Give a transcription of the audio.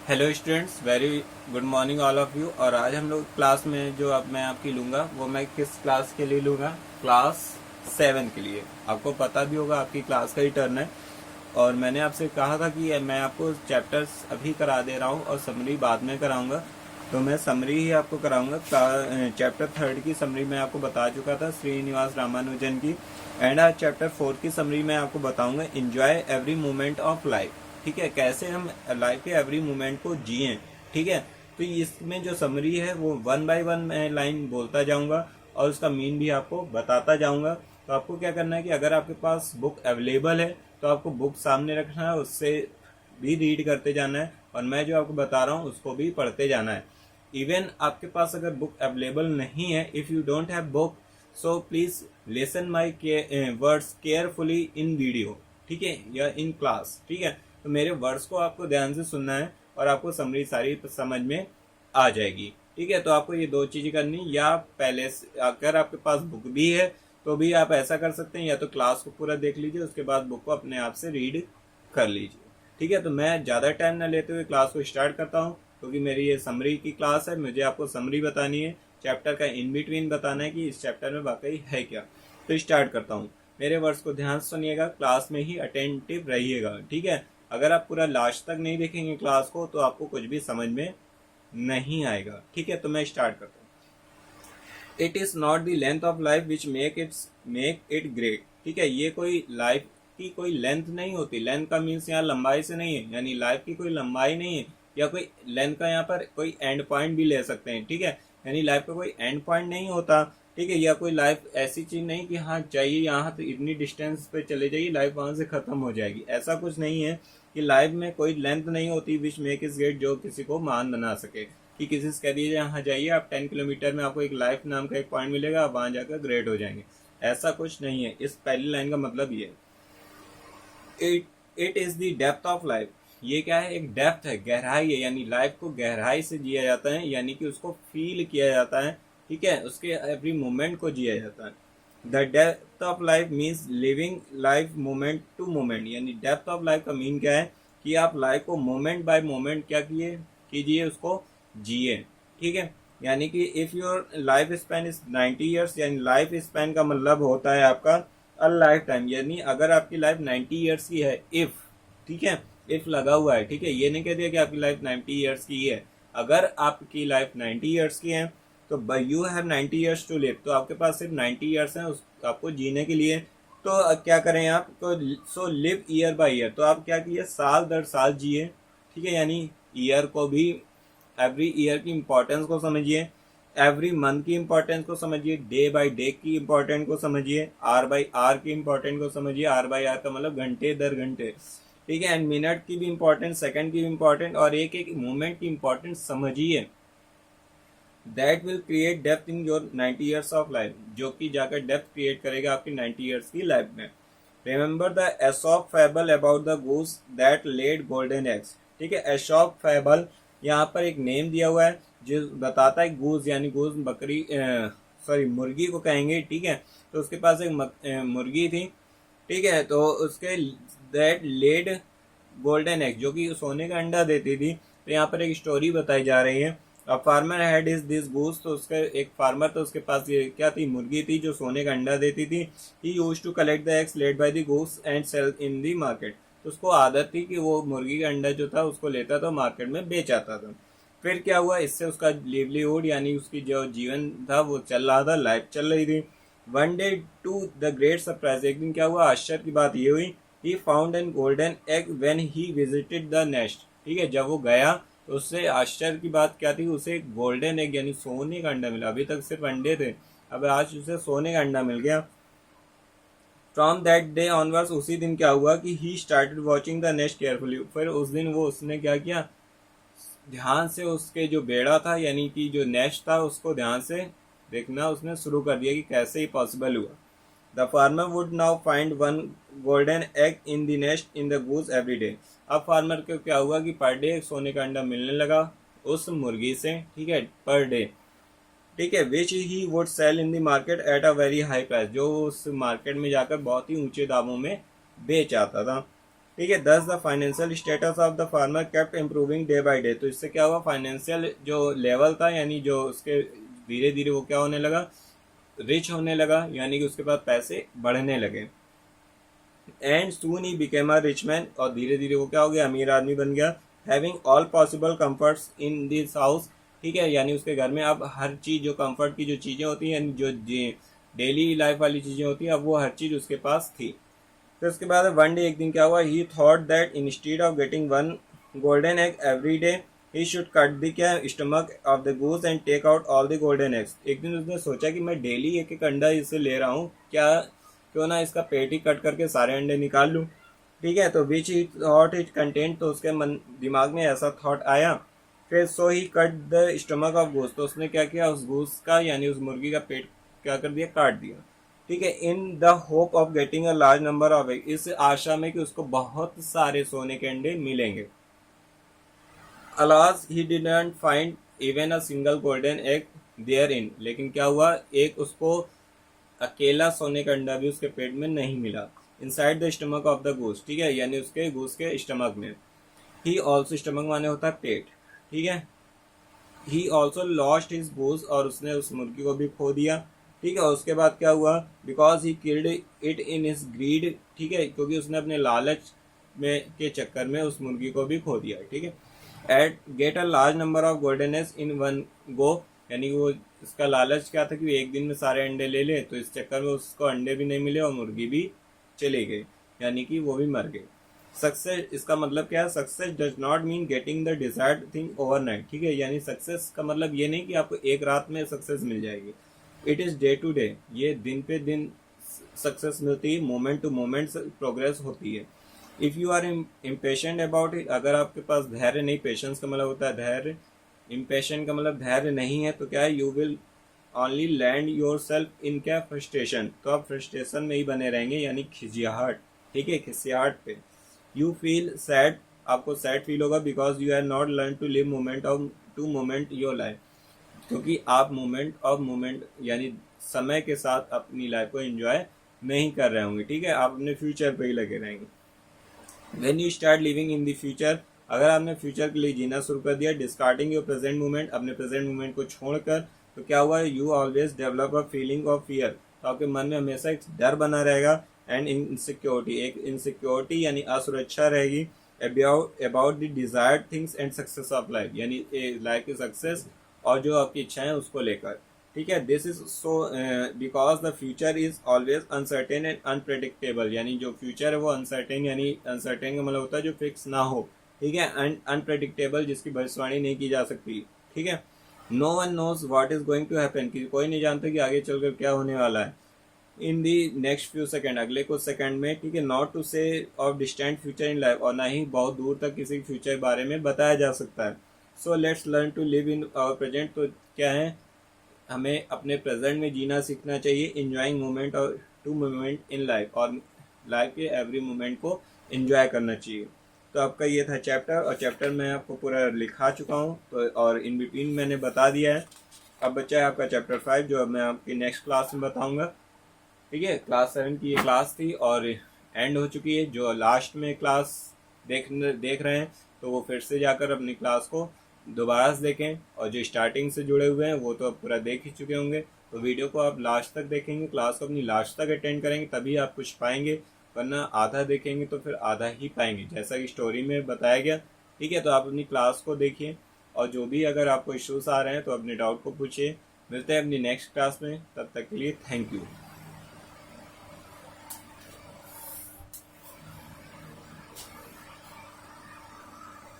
Hello students, very good morning all of you. और आज हम लोग क्लास में जो अब मैं आपकी लूंगा वो मैं किस क्लास के लिए लूंगा? क्लास 7 के लिए। आपको पता भी होगा आपकी क्लास का ही टर्न है और मैंने आपसे कहा था कि मैं आपको चैप्टर्स अभी करा दे रहा हूँ और समरी बाद में कराऊंगा। तो मैं समरी ही आपको कराऊंगा। चैप्टर 3 की समरी मैं आपको बता चुका था, श्रीनिवास रामानुजन की। एंड आज चैप्टर 4 की समरी मैं आपको बताऊंगा, enjoy every moment of life. ठीक है, कैसे हम लाइफ के एवरी मोमेंट को जिए। ठीक है, तो इसमें जो समरी है वो वन बाय वन मैं लाइन बोलता जाऊंगा और उसका मीन भी आपको बताता जाऊंगा। तो आपको क्या करना है कि अगर आपके पास बुक अवेलेबल है तो आपको बुक सामने रखना है, उससे भी रीड करते जाना है और मैं जो आपको बता रहा हूँ उसको भी पढ़ते जाना है। इवन आपके पास अगर बुक अवेलेबल नहीं है, if you don't have book, so please listen my words carefully in video. ठीक है, या इन क्लास। ठीक है, तो मेरे वर्ड्स को आपको ध्यान से सुनना है और आपको समरी सारी समझ में आ जाएगी। ठीक है, तो आपको ये दो चीजें करनी, या पहले अगर आपके पास बुक भी है तो भी आप ऐसा कर सकते हैं, या तो क्लास को पूरा देख लीजिए उसके बाद बुक को अपने आप से रीड कर लीजिए। ठीक है, तो मैं ज़्यादा टाइम ना लेते हुए क्लास को स्टार्ट करता हूँ, क्योंकि मेरी ये समरी की क्लास है। मुझे आपको समरी बतानी है, चैप्टर का इन बिटवीन बताना है कि इस चैप्टर में वाकई है क्या। तो स्टार्ट करता हूँ। मेरे वर्ड्स को ध्यान से सुनिएगा, क्लास में ही अटेंटिव रहिएगा। ठीक है, अगर आप पूरा लास्ट तक नहीं देखेंगे क्लास को तो आपको कुछ भी समझ में नहीं आएगा। ठीक है, तो मैं स्टार्ट करता हूँ। It is not the length of life which make it great. ठीक है, ये कोई लाइफ की कोई लेंथ नहीं होती। लेंथ का मीन्स यहाँ लंबाई से नहीं है, यानी लाइफ की कोई लंबाई नहीं है, या कोई लेंथ का यहाँ पर कोई एंड पॉइंट भी ले सकते हैं। ठीक है, यानी लाइफ का कोई एंड पॉइंट नहीं होता। ठीक है, या कोई लाइफ ऐसी चीज नहीं कि हाँ चाहिए यहाँ तो इतनी डिस्टेंस पे चले जाइए लाइफ वहां से खत्म हो जाएगी, ऐसा कुछ नहीं है। कि लाइफ में कोई लेंथ नहीं होती विच मेक इज ग्रेट, जो किसी को महान बना सके। कि किसी से कह दीजिए यहाँ जाइए आप 10 किलोमीटर में आपको एक लाइफ नाम का एक पॉइंट मिलेगा, आप वहां जाकर ग्रेट हो जाएंगे, ऐसा कुछ नहीं है। इस पहली लाइन का मतलब ये है, it is the depth of life. ये क्या है? एक डेप्थ है, गहराई है, यानी लाइफ को गहराई से जिया जाता है, यानी कि उसको फील किया जाता है। ठीक है, उसके एवरी मोमेंट को जिया जाता है। The depth of life means living life moment to moment. यानी डेप्थ ऑफ लाइफ का मीन क्या है कि आप लाइफ को मोमेंट बाय मोमेंट क्या कीजिए, उसको जिए। ठीक है, यानी कि if your life span is 90 years, यानी लाइफ स्पैन का मतलब होता है आपका अ लाइफ टाइम। यानी अगर आपकी लाइफ 90 ईयर्स की है, इफ, ठीक है, इफ लगा हुआ है। ठीक है, ये नहीं कह दिया कि आपकी लाइफ 90 ईयर्स की है। अगर आपकी लाइफ 90 ईयर्स की है तो you have 90 years to live, तो आपके पास सिर्फ 90 ईयर्स हैं आपको जीने के लिए। तो क्या करें आप? तो so live year by year, तो आप क्या कीजिए, साल दर साल जिए। ठीक है, यानी ईयर को भी, एवरी ईयर की इम्पोर्टेंस को समझिए, एवरी मंथ की इम्पोर्टेंस को समझिए, डे बाय डे की इम्पोर्टेंस को समझिए, आर बाय आर की इम्पोर्टेंस को समझिए। आर बाय आर का मतलब घंटे दर घंटे। ठीक है, एंड मिनट की भी इम्पोर्टेंस, सेकंड की भी इम्पोर्टेंस, और एक एक मोमेंट की इम्पोर्टेंस समझिए। That will create depth in your 90 years of life, जो कि जाकर डेप्थ क्रिएट करेगा आपकी 90 ईयर्स की लाइफ में। Remember the Aesop fable about the goose that laid golden eggs. ठीक है, एसॉप फैबल, यहाँ पर एक नेम दिया हुआ है जो बताता है गूस, यानी गूस बकरी, सॉरी मुर्गी को कहेंगे। ठीक है, तो उसके पास एक मुर्गी थी। ठीक है, तो उसके दैट लेड गोल्डन एग, जो कि सोने का अंडा देती थी। तो यहाँ पर एक स्टोरी बताई जा रही है। अब farmer had is this goose, तो उसका एक फार्मर, तो उसके पास ये क्या थी, मुर्गी थी जो सोने का अंडा देती थी। He used to collect the eggs laid by the goose and sell in the market. तो उसको आदत थी कि वो मुर्गी का अंडा जो था उसको लेता था, मार्केट में बेच आता था। फिर क्या हुआ, इससे उसका लिवलीहुड यानी उसकी जो जीवन था वो चल रहा था, लाइफ चल रही थी। One day to the great surprise, एक दिन क्या हुआ, आश्चर्य की बात ये हुई, he found an golden egg when he visited the nest. ठीक है, जब वो गया तो उससे आश्चर्य की बात क्या थी, उसे एक गोल्डन एग यानी सोने का अंडा मिला। अभी तक सिर्फ अंडे थे, अब आज उसे सोने का अंडा मिल गया। फ्रॉम दैट डे ऑनवर्ड्स, उसी दिन क्या हुआ कि he started watching the nest carefully. फिर उस दिन उसने क्या किया, ध्यान से उसके जो बेड़ा था यानी कि जो नेस्ट था उसको ध्यान से देखना उसने शुरू कर दिया कि कैसे ही पॉसिबल हुआ। The farmer would now find one golden egg in the nest in the goose every day. अब फार्मर को क्या हुआ कि पर डे सोने का अंडा मिलने लगा उस मुर्गी से। ठीक है, पर डे। ठीक है, which he would sell in the market at a very high price, जो उस मार्केट में जाकर बहुत ही ऊंचे दामों में बेच आता था। ठीक है। दस the financial status of the farmer kept improving day by day. तो इससे क्या हुआ, फाइनेंशियल जो लेवल था यानी जो उसके धीरे धीरे वो क्या होने लगा, रिच होने लगा, यानी कि उसके पास पैसे बढ़ने लगे। And soon he became a rich man, और धीरे धीरे वो क्या हो गया, अमीर आदमी बन गया। Having all possible comforts in this house, ठीक है, यानी उसके घर में अब हर चीज, जो कंफर्ट की जो चीजें होती हैं, जो डेली लाइफ वाली चीजें होती हैं, अब वो हर चीज उसके पास थी। फिर उसके बाद वन डे, एक दिन क्या हुआ, he thought that instead of getting one golden egg every day he should cut the क्या stomach of the goose and take out all the golden eggs. एक दिन उसने सोचा कि मैं डेली एक एक अंडा इससे ले रहा हूँ, क्या क्यों ना इसका पेट ही कट करके सारे अंडे निकाल लूँ। ठीक है, तो which he thought it content, तो उसके मन दिमाग में ऐसा थॉट आया। फिर so he cut the stomach of goose, तो उसने क्या किया, उस गूस का यानी उस मुर्गी का पेट क्या कर दिया, काट दिया। ठीक है, in the hope of getting a large number of egg, इस आशा में कि उसको बहुत सारे सोने के अंडे मिलेंगे। Alas he did not find even a single golden egg there in, लेकिन क्या हुआ, एक उसको अकेला सोने का अंडा भी उसके पेट में नहीं मिला। Inside the stomach of the goose, ठीक है, यानी उसके गूस के स्टमक में। ही ऑल्सो, स्टमक माने होता है पेट, ठीक है। He also lost his goose, और उसने उस मुर्गी को भी खो दिया। ठीक है, उसके बाद क्या हुआ, because he killed it in his greed, ठीक है, क्योंकि उसने अपने लालच में के चक्कर में उस मुर्गी को भी खो दिया। ठीक है, at get a large number of golden eggs in one go, यानी वो इसका लालच क्या था कि वो एक दिन में सारे अंडे ले ले, तो इस चक्कर में उसको अंडे भी नहीं मिले और मुर्गी भी चली गई, यानी कि वो भी मर गई। सक्सेस, इसका मतलब क्या है, success does not mean getting the desired thing overnight. ठीक है, यानी सक्सेस का मतलब ये नहीं कि आपको एक रात में सक्सेस मिल जाएगी। It is day to day, ये दिन पे दिन सक्सेस मिलती है, मोमेंट टू मोमेंट प्रोग्रेस होती है। If you are impatient about it, अगर आपके पास धैर्य नहीं, पेशेंस का मतलब होता है धैर्य, इम्पेशेंट का मतलब धैर्य नहीं है, तो क्या है, you will only land your self in क्या, फ्रस्ट्रेशन, तो आप फ्रस्ट्रेशन में ही बने रहेंगे, यानी खिसियाहट। ठीक है, खिसियाहट पे। यू फील सैड, आपको सैड फील होगा, because you have not learn to live moment of to moment your life, क्योंकि आप मोमेंट ऑफ मोमेंट यानी समय के साथ अपनी लाइफ को एंजॉय नहीं कर रहे होंगे। ठीक है, आप अपने फ्यूचर पे ही लगे रहेंगे। When you start living in the future, अगर आपने फ्यूचर के लिए जीना शुरू कर दिया, डिस्कार्डिंग योर प्रेजेंट मोमेंट, अपने प्रेजेंट मोमेंट को छोड़कर, तो क्या हुआ, you always develop a feeling of fear, तो आपके मन में हमेशा एक डर बना रहेगा, एंड इनसिक्योरिटी, एक इनसिक्योरिटी यानी असुरक्षा रहेगी, about the desired things and success of life, यानी लाइफ की सक्सेस और जो आपकी इच्छाएं उसको लेकर। ठीक है, this is so because the future is always uncertain and unpredictable, यानी जो फ्यूचर है वो अनसर्टेन, यानी अनसर्टेन का मतलब होता है जो फिक्स ना हो। ठीक है, एंड अनप्रेडिक्टेबल, जिसकी भविष्यवाणी नहीं की जा सकती। ठीक है, no one knows what is going to happen, कोई नहीं जानता कि आगे चलकर क्या होने वाला है। इन दी नेक्स्ट फ्यू सेकेंड, अगले कुछ सेकंड में। ठीक है, नॉट टू से of distant future in life, और ना ही बहुत दूर तक किसी फ्यूचर के बारे में बताया जा सकता है। So let's learn to live in our present, तो क्या है, हमें अपने प्रेजेंट में जीना सीखना चाहिए, इंजॉइंग मोमेंट और टू मोमेंट इन लाइफ, और लाइफ के एवरी मोमेंट को एंजॉय करना चाहिए। तो आपका ये था चैप्टर, और चैप्टर मैं आपको पूरा लिखा चुका हूँ, तो और इन बिटवीन मैंने बता दिया है। अब बच्चा है आपका चैप्टर 5, जो अब मैं आपकी नेक्स्ट क्लास में बताऊंगा। ठीक है, क्लास 7 की ये क्लास थी और एंड हो चुकी है। जो लास्ट में क्लास देख रहे हैं, तो वो फिर से जाकर अपनी क्लास को दोबारा से देखें, और जो स्टार्टिंग से जुड़े हुए हैं वो तो अब पूरा देख ही चुके होंगे। तो वीडियो को आप लास्ट तक देखेंगे, क्लास को अपनी लास्ट तक अटेंड करेंगे, तभी आप कुछ पाएंगे, वरना आधा देखेंगे तो फिर आधा ही पाएंगे, जैसा कि स्टोरी में बताया गया। ठीक है, तो आप अपनी क्लास को देखिए, और जो भी अगर आपको इश्यूज आ रहे हैं तो अपने डाउट को पूछिए। मिलते हैं अपनी नेक्स्ट क्लास में, तब तक के लिए थैंक यू।